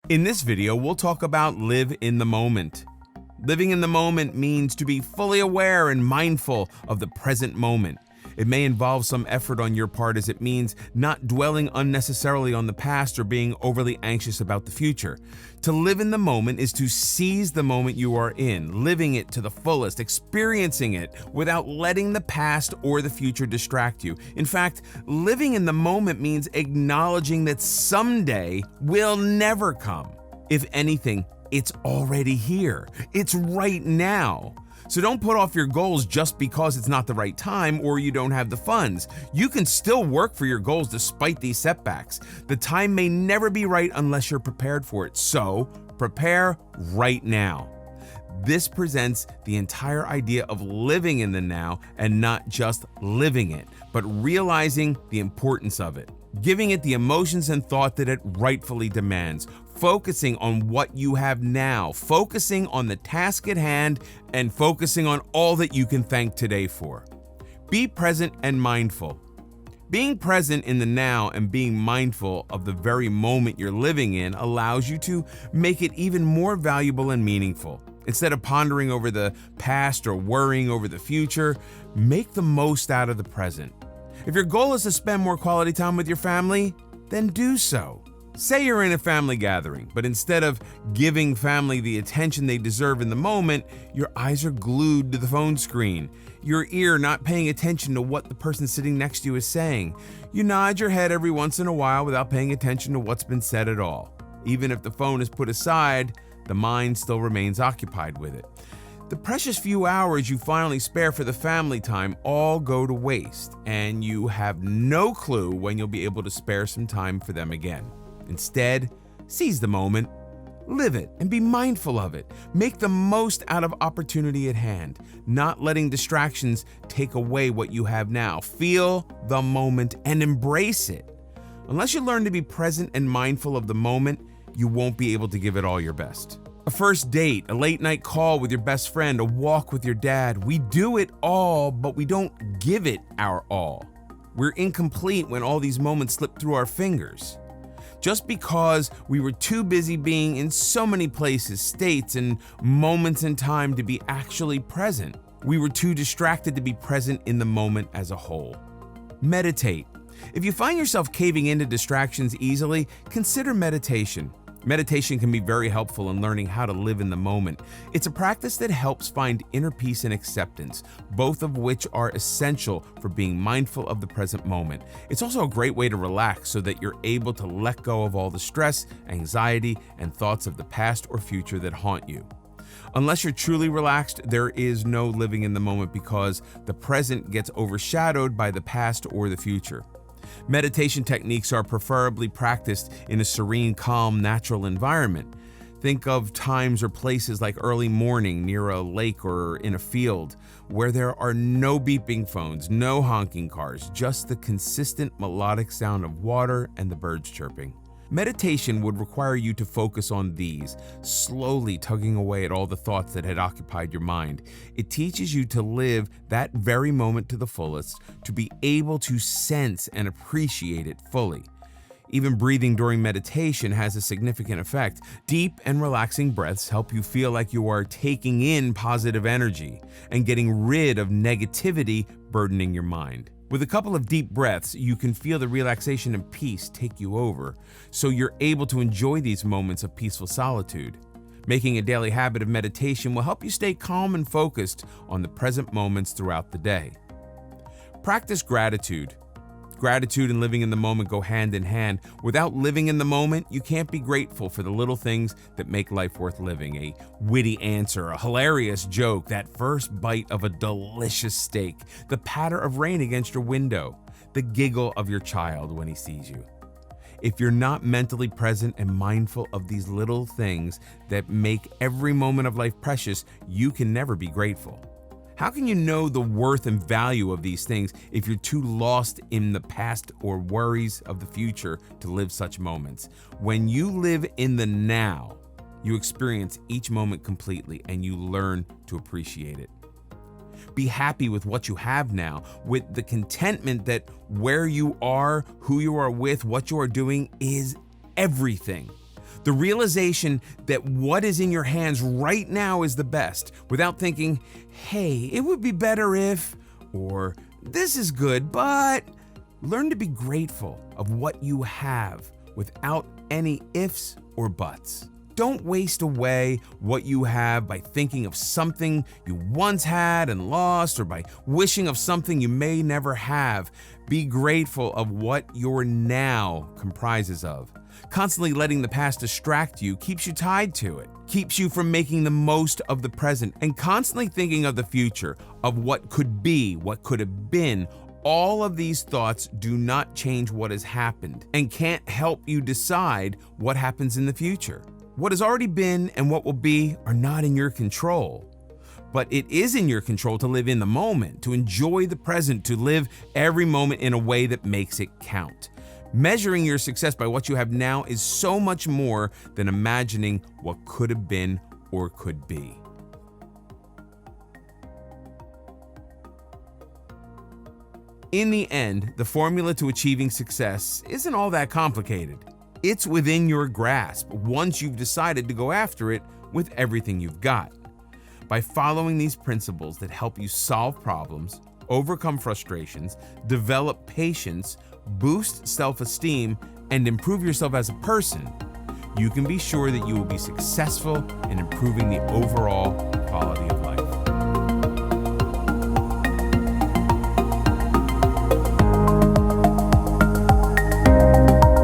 In this video, we'll talk about live in the moment. Living in the moment means to be fully aware and mindful of the present moment. It may involve some effort on your part, as it means not dwelling unnecessarily on the past or being overly anxious about the future. To live in the moment is to seize the moment you are in, living it to the fullest, experiencing it without letting the past or the future distract you. In fact, living in the moment means acknowledging that someday will never come. If anything, it's already here. It's right now. So don't put off your goals just because it's not the right time or you don't have the funds. You can still work for your goals despite these setbacks. The time may never be right unless you're prepared for it. So prepare right now. This presents the entire idea of living in the now and not just living it, but realizing the importance of it, giving it the emotions and thought that it rightfully demands, focusing on what you have now, focusing on the task at hand, and focusing on all that you can thank today for. Be present and mindful. Being present in the now and being mindful of the very moment you're living in allows you to make it even more valuable and meaningful. Instead of pondering over the past or worrying over the future, make the most out of the present. If your goal is to spend more quality time with your family, then do so. Say you're in a family gathering, but instead of giving family the attention they deserve in the moment, your eyes are glued to the phone screen, your ear not paying attention to what the person sitting next to you is saying. You nod your head every once in a while without paying attention to what's been said at all. Even if the phone is put aside, the mind still remains occupied with it. The precious few hours you finally spare for the family time all go to waste, and you have no clue when you'll be able to spare some time for them again. Instead, seize the moment, live it, and be mindful of it. Make the most out of opportunity at hand, not letting distractions take away what you have now. Feel the moment and embrace it. Unless you learn to be present and mindful of the moment, you won't be able to give it all your best. A first date, a late night call with your best friend, a walk with your dad. We do it all, but we don't give it our all. We're incomplete when all these moments slip through our fingers. Just because we were too busy being in so many places, states, and moments in time to be actually present. We were too distracted to be present in the moment as a whole. Meditate. If you find yourself caving into distractions easily, consider meditation. Meditation can be very helpful in learning how to live in the moment. It's a practice that helps find inner peace and acceptance, both of which are essential for being mindful of the present moment. It's also a great way to relax so that you're able to let go of all the stress, anxiety, and thoughts of the past or future that haunt you. Unless you're truly relaxed, there is no living in the moment because the present gets overshadowed by the past or the future. Meditation techniques are preferably practiced in a serene, calm, natural environment. Think of times or places like early morning near a lake or in a field where there are no beeping phones, no honking cars, just the consistent melodic sound of water and the birds chirping. Meditation would require you to focus on these, slowly tugging away at all the thoughts that had occupied your mind. It teaches you to live that very moment to the fullest, to be able to sense and appreciate it fully. Even breathing during meditation has a significant effect. Deep and relaxing breaths help you feel like you are taking in positive energy and getting rid of negativity burdening your mind. With a couple of deep breaths, you can feel the relaxation and peace take you over, so you're able to enjoy these moments of peaceful solitude. Making a daily habit of meditation will help you stay calm and focused on the present moments throughout the day. Practice gratitude. Gratitude and living in the moment go hand in hand. Without living in the moment, you can't be grateful for the little things that make life worth living. A witty answer, a hilarious joke, that first bite of a delicious steak, the patter of rain against your window, the giggle of your child when he sees you. If you're not mentally present and mindful of these little things that make every moment of life precious, you can never be grateful. How can you know the worth and value of these things if you're too lost in the past or worries of the future to live such moments? When you live in the now, you experience each moment completely and you learn to appreciate it. Be happy with what you have now, with the contentment that where you are, who you are with, what you are doing is everything. The realization that what is in your hands right now is the best, without thinking, hey, it would be better if, or this is good, but learn to be grateful of what you have without any ifs or buts. Don't waste away what you have by thinking of something you once had and lost, or by wishing of something you may never have. Be grateful of what your now comprises of. Constantly letting the past distract you keeps you tied to it, keeps you from making the most of the present, and constantly thinking of the future, of what could be, what could have been. All of these thoughts do not change what has happened and can't help you decide what happens in the future. What has already been and what will be are not in your control. But it is in your control to live in the moment, to enjoy the present, to live every moment in a way that makes it count. Measuring your success by what you have now is so much more than imagining what could have been or could be. In the end, the formula to achieving success isn't all that complicated. It's within your grasp once you've decided to go after it with everything you've got. By following these principles that help you solve problems, overcome frustrations, develop patience, boost self-esteem, and improve yourself as a person, you can be sure that you will be successful in improving the overall quality of life.